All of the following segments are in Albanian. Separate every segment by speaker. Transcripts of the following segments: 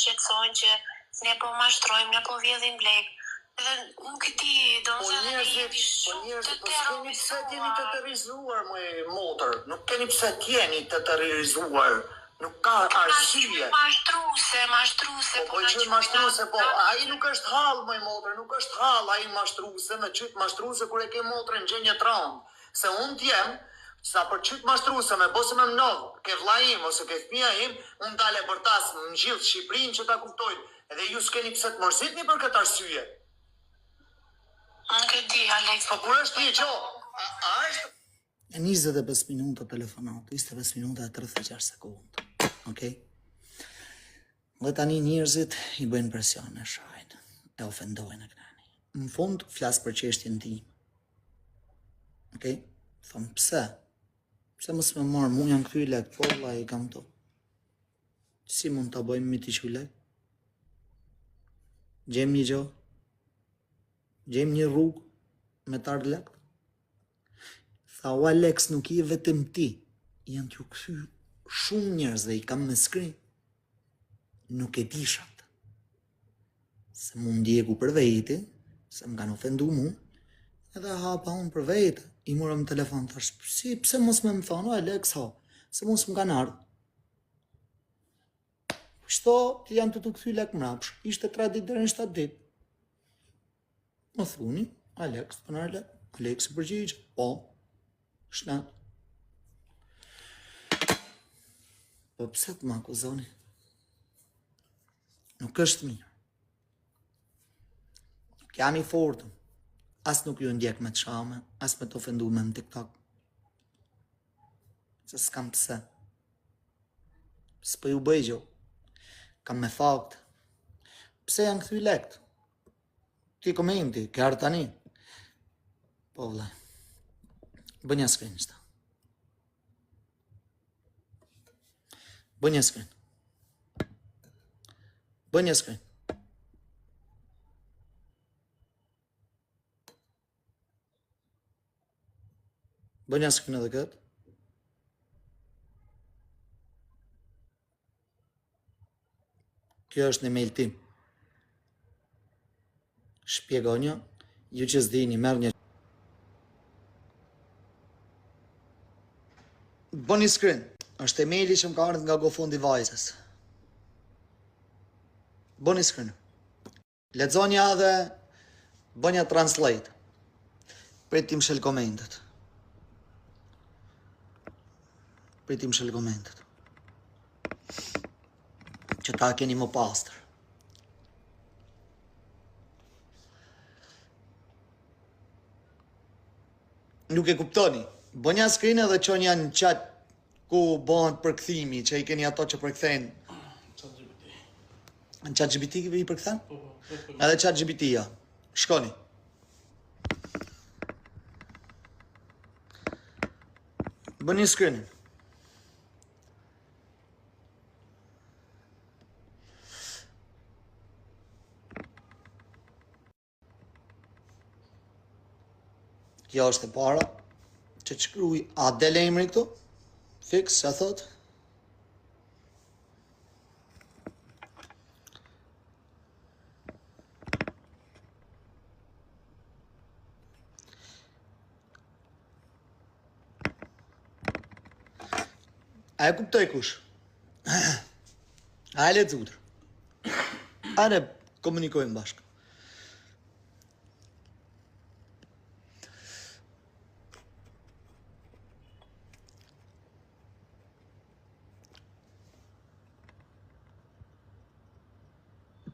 Speaker 1: shqetësojnë që ne po mashtrojmë, ne po vjedhim blek. Edhe nuk e di, domethënë
Speaker 2: njerëzit po s'keni pse t'jeni të terrorizuar motër, nuk keni pse t'jeni të terrorizuar. Nuk ka arsye.
Speaker 1: Mashtruese.
Speaker 2: Po që mashtruese, po ai nuk është hall më motër, nuk është hall ai mashtruese, në çyt mashtruese kur e ke motrën gjë një tron. Se unë t'jem, sa për çyt mashtruese me bosë më mnov, ke vlla im ose ke fëmia im, unë dale bërtas në gjithë Shqipërinë që ta kuptojnë. Edhe ju s'keni pse të mërzitni për këtë arsye.
Speaker 1: Nuk e di, Alex.
Speaker 2: Po kur është një gjë, a është
Speaker 3: 25 minuta telefonat, 25 minuta e 36 sekundë. Okej? Dhe tani njerëzit i bëjnë presion e shajnë, e ofendojnë e kënani. Në fund, flasë për çështjen tim. Okej? Thonë, pse? Pse mos më marë, mu janë këthy lek, po, la i kam to. Si mund të bëjmë mi t'i që lek? Gjem një gjo? Gjem një rrugë me tarë lek? Tha, o Alex, nuk i vetëm ti, janë t'ju këthy shumë njerëz dhe i kam me skrin. Nuk e dishat. Se mu ndjeku për vejti, se më kanë ofendu mu, edhe hapa unë për vejti. I murëm telefon, thash, si, pse mos me më thonë, o Alex, ha, se mos më kanë ardhë. Shto, të janë të këthy lek mrapsh, ishte 3 ditë dhe në 7 ditë. Më thuni, Alex, të nërle, Alex i përgjigjë, po, shnet. Po pse të më akuzoni? Nuk është mirë. Nuk jam i fortëm. As nuk ju ndjek me të shame, as me të ofendu me në TikTok. Se s'kam pse. S'po ju bëjgjo. Kam me fakt. Pse janë këthy lekt? Ti komenti, ke arë tani. Po vle. Bënja screen qëta. Bënja screen. Bënja screen. Bënja screen edhe këtë. Kjo është në mail tim. Shpjegonja, ju që s'dini, merë një... Bëni screen, është e-maili që më ka ardhë nga GoFondi vajzës. Bëni screen. Lexonja dhe bënja translate. Pritim shel komentet. Pritim shel komentet. Që ta keni më pastër. Nuk e kuptoni. Bënja screen edhe qonja në chat ku bëhen përkthimi, që i keni ato që përkthejnë. Në chat GPT i përkthen? Edhe chat GPT-ja. Shkoni. Bëni screen. Kjo është e para, që të shkruj a del emri këtu, fix, që a thot. A e kuptoj kush? A e le zutër? A ne komunikojmë bashkë?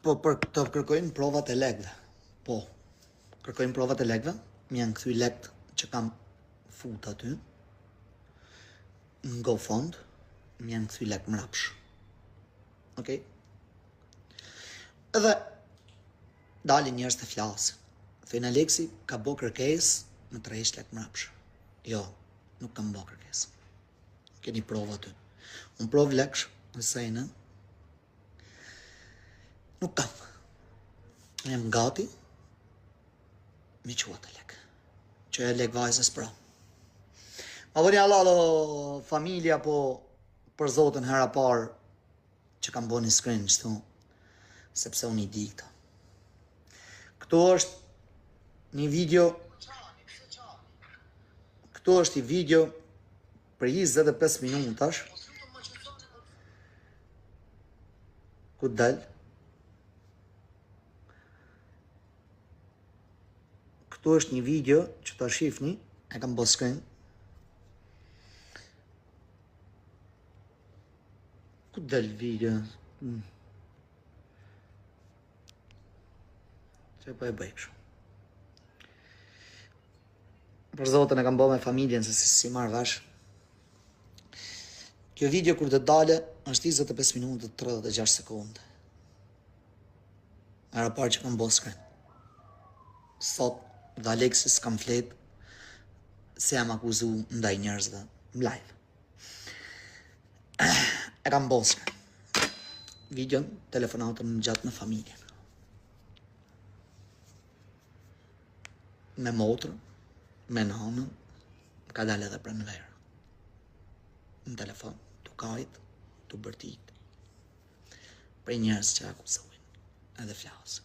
Speaker 3: Po për të kërkojnë provat e legve. Po, kërkojnë provat e legve, më janë këthy lekt që kam fut aty, në GoFund, më janë këthy lekt mrapsh. Okej? Edhe, dalin njerëz të flasë. Thejnë Aleksi ka bo kërkes në 3 lekt mrapsh. Jo, nuk kam bo kërkes. Keni prova aty. Unë prov leksh, në sejnë, nuk kam. Në jam gati, mi qua të lek. Që e lek vajzës pra. Ma vëni Allah familja po për zotën hera parë që kam bo një screen qëtu. sepse unë i di këta. Këtu është një video, këtu është i video për 25 minutash, ku dal. Këtu është një video që ta shifni, e kam bërë screen. Ku dal video? Që po e bëj kështu. Për zotën e kam bërë me familjen se si marrë vesh. Kjo video kur të dale është 25 minutë 36 sekundë. Era parë që kam bërë screen. Sot dhe Alexis kam flet se jam akuzu ndaj njerëzve në live. E kam bërë screen. Videon, telefonatën më gjatë në familjen. Me motrën, me nanën, ka dalë edhe për në verë. Në telefon, të kajt, të bërtit. Prej njerës që akuzohin, edhe flasën.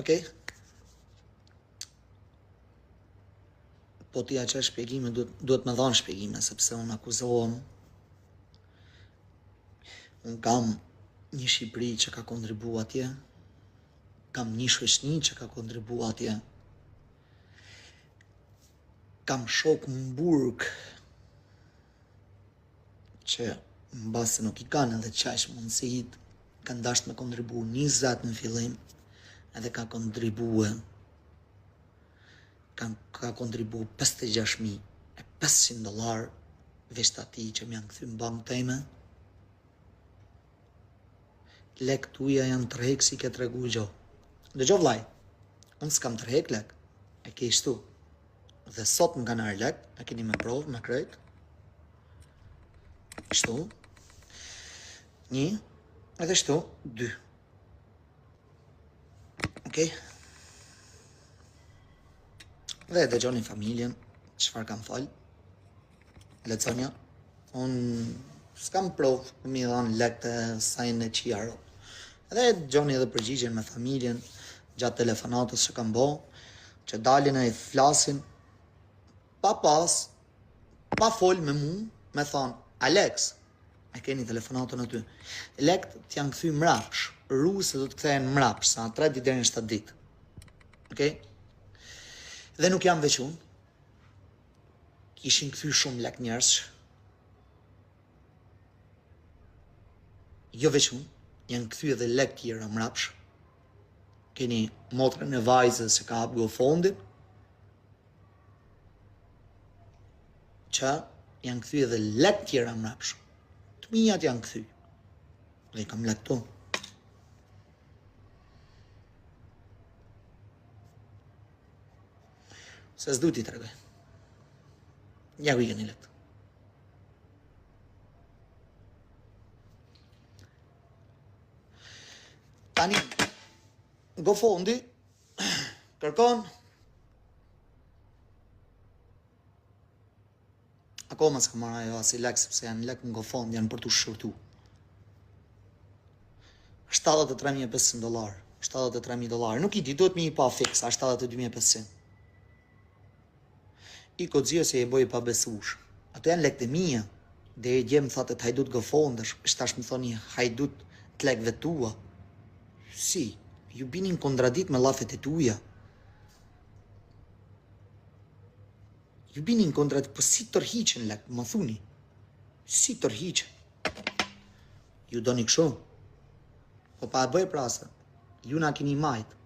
Speaker 3: Okej? Po t'ja që shpjegime, duhet me dhanë shpjegime, sepse unë akuzohem. Unë kam një Shqipëri që ka kontribu atje, kam një shoqni që ka kontribu atje, kam shok në burg që në basë nuk i kanë edhe qash mundësit, kanë dasht me kontribu 20 në fillim, edhe ka kontribu ka kontribu $56,500 veç ati që më janë këthy në bankë teme. Lek tuja janë tërhek si ke tregu gjo. Dhe gjo vlaj, unë s'kam tërhek lek, e ke ishtu. Dhe sot më kanë arë lek, e keni me provë, me krejt. Shtu. 1, edhe shtu, 2. Okej? Dhe dhe gjoni familjen, qëfar kam falë. Leconja, unë s'kam provë, mi dhanë lek të sajnë e qijaro. Edhe gjoni edhe përgjigjen me familjen, gjatë telefonatës që kam bo, që dalin e i flasin, pa pas, pa fol me mu, me thonë, Alex, e keni telefonatën aty, lekt t'janë këthy mrapsh, rusë do të kthehen mrapsh, sa 3 ditë deri në 7 ditë. Okej? Dhe nuk jam veç unë, kishin këthy shumë lek njerëz, jo veç unë, janë këthy edhe lek tjera mrapsh, keni motrën e vajzës që ka hap GoFundin, që janë këthy edhe lek tjera mrapsh, të mijat janë këthy, dhe i kam lek tu. Se s'du t'i tregoj. Ja ku i keni lek. Tani, GoFundi kërkon akoma s'ka marrë ajo as i lek, sepse janë lek në GoFund, janë për t'u shërtu. $73,500, $73,000. Nuk i di, duhet mi i pa fix, a 72,500. I kodzio se i boj pa besush. Ato janë lek të mija. Dhe i djemë thate të hajdut GoFundësh, shtash më thoni hajdut të lekve tua. Si, ju binin kontradit me lafet e tuja. Ju binin kontradit, po si tërhiqen lek, më thuni. Si tërhiqen. Ju do një kësho. Po pa e bëj prasa. Ju na kini majtë.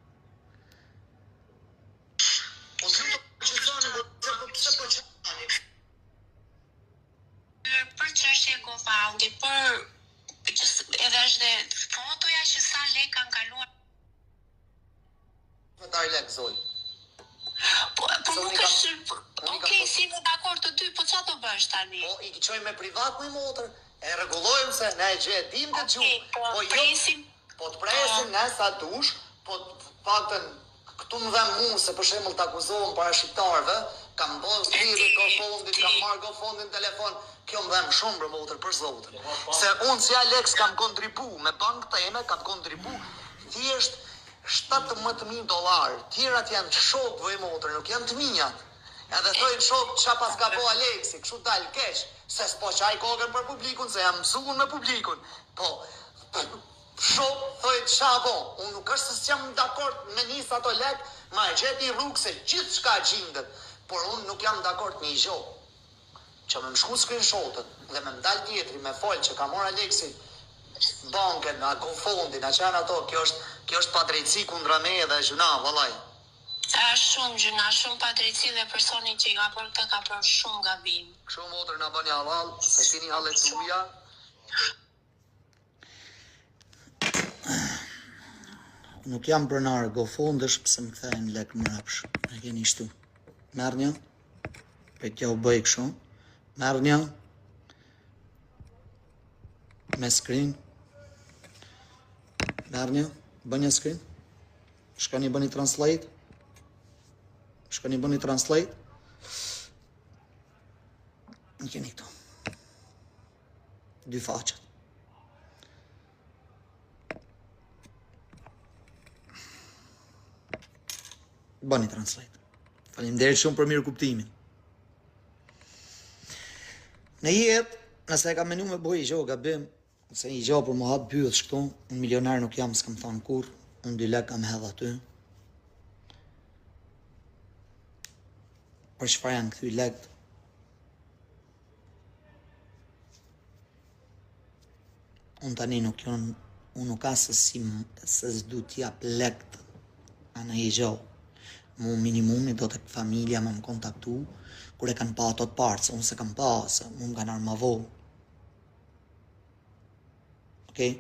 Speaker 1: Për çështje GoFundi, për edhe është dhe fotoja që sa lek kanë kaluar.
Speaker 2: Daj lek, Zoj.
Speaker 1: Po nuk është, okej, si në dakord të dy, po çfarë do bësh tani?
Speaker 2: Po, i qoj me privat më i motër, e regulojmë se ne e dim të gjumë.
Speaker 1: Po presim.
Speaker 2: Po të presim, ne sa dush, po të faktën, këtu më dhe mu, se për shemull të akuzohen para shqiptarve, kam bërë thirrje GoFundit, kam marrë GoFundin telefon, kjo më dhem shumë për motër, për zotën. Se unë si Alex kam kontribu, me bankë teme kam kontribu, thjesht $17,000, tjerat janë shok vëj motër, nuk janë të minjat. Edhe thojnë shok qa pas ka po Alexi, kështu dalë keq, se s'po qaj kokën për publikun, se jam mësuar me publikun. Po, shok thojnë qa po, unë nuk është se s'jam dakord me nis ato lek, ma e gjeti rrugë se gjithë shka gjindet, por unë nuk jam dakord një gjo. Që me më shku screenshotët dhe me mdal tjetri me folë që ka mor Alexi banken, a GoFundin, a qanë ato, kjo është padrejtësi kundra me dhe gjuna, vallaj.
Speaker 1: Shumë gjëna, shumë padrejtësi dhe personi që i ka bërë këtë ka bërë shumë gabim.
Speaker 2: Kështu motër na bën halal, se keni hallet tuja.
Speaker 3: Nuk jam pronar GoFundësh pse më kthejnë lek më rapsh. E keni shtu. Merr një. Pe t'ja u bëj kështu. Merr një. Me screen. Merr një. Bën një screen. Shkoni bëni translate. Shkoni bëni translate. Në keni këtu. 2 faqet. Bëni translate. Faleminderit shumë për mirë kuptimin. Në jetë, nëse e ka menu me bëj i gjo gabim, se i gjo për më hatë byët shkëtu, unë milionar nuk jam s'kam thonë kur, unë 2 lek kam hedha ty. Për çfarë janë këthy lekt? Unë tani unë nuk ka se s'du t'jap lekt anë i gjo. Mu minimumi do të familja më kontaktu, kur e kanë pa ato të partë, se unë se kam pa, se mu më kanë armavo. Okej?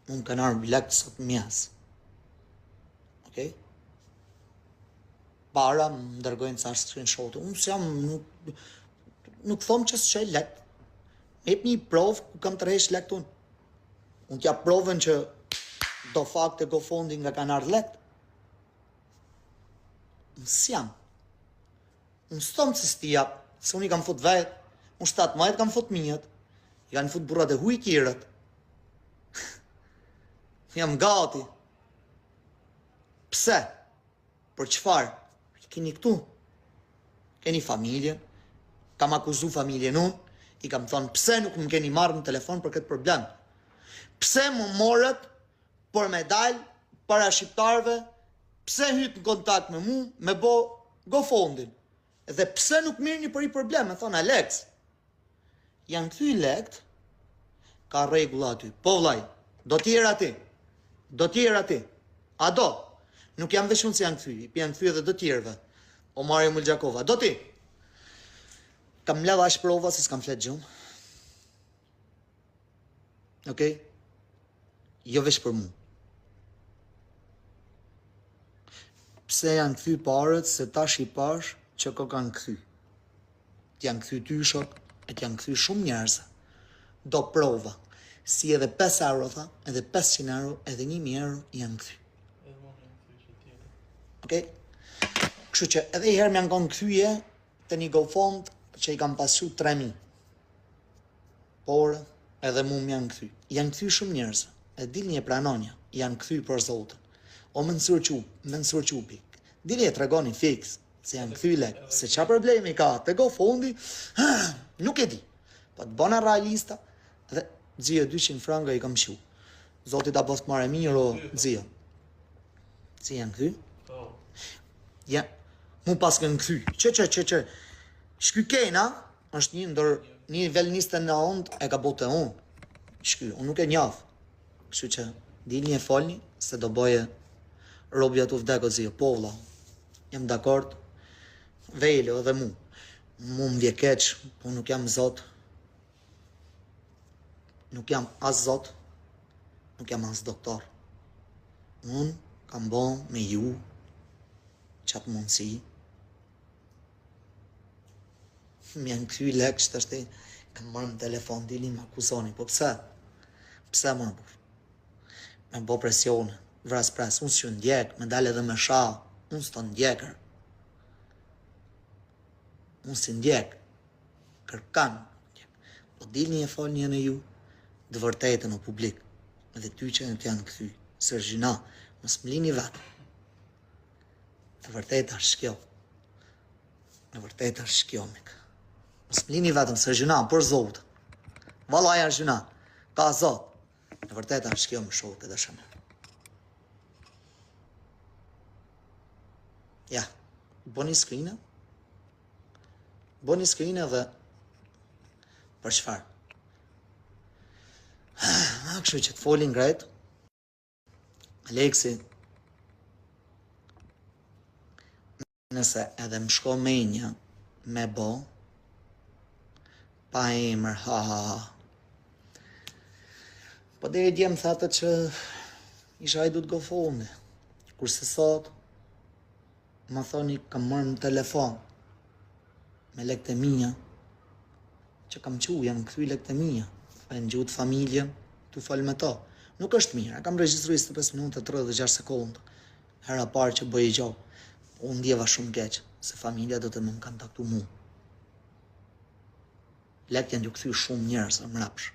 Speaker 3: Mu më kanë armë lekt sot mjas. Okej? Para më dërgojnë ca screenshotë. Unë s'jam, nuk thom që s'qaj lekt. Jep një provë ku kam të rresh lekt unë. Unë t'ja provën që do fakte GoFundin nga kanë ardhë lekt. Unë s'jam. Unë s'tom që s'ti jap, se unë i kam fut vetë, unë 7 majtë kam fut minjët, i kanë fut burrat e hujkirët. Jam gati. Pse? Për qëfar? Keni këtu, keni familjen, kam akuzu familjen unë, i kam thonë pse nuk më keni marrë në telefon për këtë problem. Pse më morët për me dalë para shqiptarve, pse hytë në kontakt me mu, me bo GoFundin. Dhe pse nuk mirë një për i problem, me thonë Alex, janë këthy lekt, ka regula aty. Po vlaj, do t'jera ti, a do? Nuk jam veç unë se janë këthy, janë këthy edhe do tjerve. O Mario Mulgjakova, do ti? Kam mledha ashtë prova se s'kam flet gjumë. Okej? Jo veç për mu. Pse janë këthy parët, se tash i pash që ko kanë këthy. T'janë këthy ty shok, e t'janë këthy shumë njerëzë. Do prova. Si edhe 5 euro, tha, edhe 500 euro, edhe 1000 euro janë këthy. Okej? Kështu që edhe i herë më janë konë këthyje të një GoFund që i kam pasu 3.000. Por edhe mu më janë këthy. Janë këthy shumë njerëzë. E dilni e pranonja, janë këthy për zotën. O më nësur qupi. Dilni e tregoni fix, se janë këthy lek. Se qa problemi ka të GoFundi, nuk e di. Po të bona realista, dhe dzio 200 franga i kam shu. Zotit a post mare mirë o dzio. Si janë këthy? Ja, mu pas kënë këthy. Që. Shky kena, është një ndër një nivel 29 e ka bote unë. Shky, unë nuk e njafë. Kështu që, dilni e folni, se do boje robja të vdeko zio. Po vla, jam dakord, vejlo edhe mu. Mu më vje keq, po nuk jam zot. Nuk jam as zot, nuk jam as doktor. Unë kam bon me ju, qatë mundësi. Më janë këthy lek që të është kam marrë në telefon, dili më akuzoni, po pse? Pse më bërë? Me bo presione, vras pres, unë s'ju ndjek, me dalë edhe me sha, unë s'to ndjekër. unë si ndjek, kërkan, po dilni e fol një në ju, dë vërtetën o publik, edhe ty që të janë këthy, sërgjina, mos mlini vetë. Dë vërtetë është kjo. Dë vërtetë është kjo, mik. Mos mlini vetëm sërgjina, për zotë. Valaj është gjuna, ka zotë. Dë vërtetë është kjo më shohë të dëshëmë. Ja, boni screen-ë. Boni screen-ë dhe për çfarë? Kështu që të folin grejt, Aleksi, nëse edhe më shko menja me bo, pa emër, ha. Po deri dje më thate që isha i du të gofone, kurse sot, më thoni kam marrë në telefon, me lekët e mija, që kam qu, janë këthy lekët e mija, e në gjutë familjen, të falë me ta. Nuk është mirë, e kam regjistru 25 minutë 36 sekundë, hera parë që bëj i gjo, unë ndjeva shumë keq, se familja do të më kontaktu mu. Lekët janë ju këthy shumë njerës, mrapsh.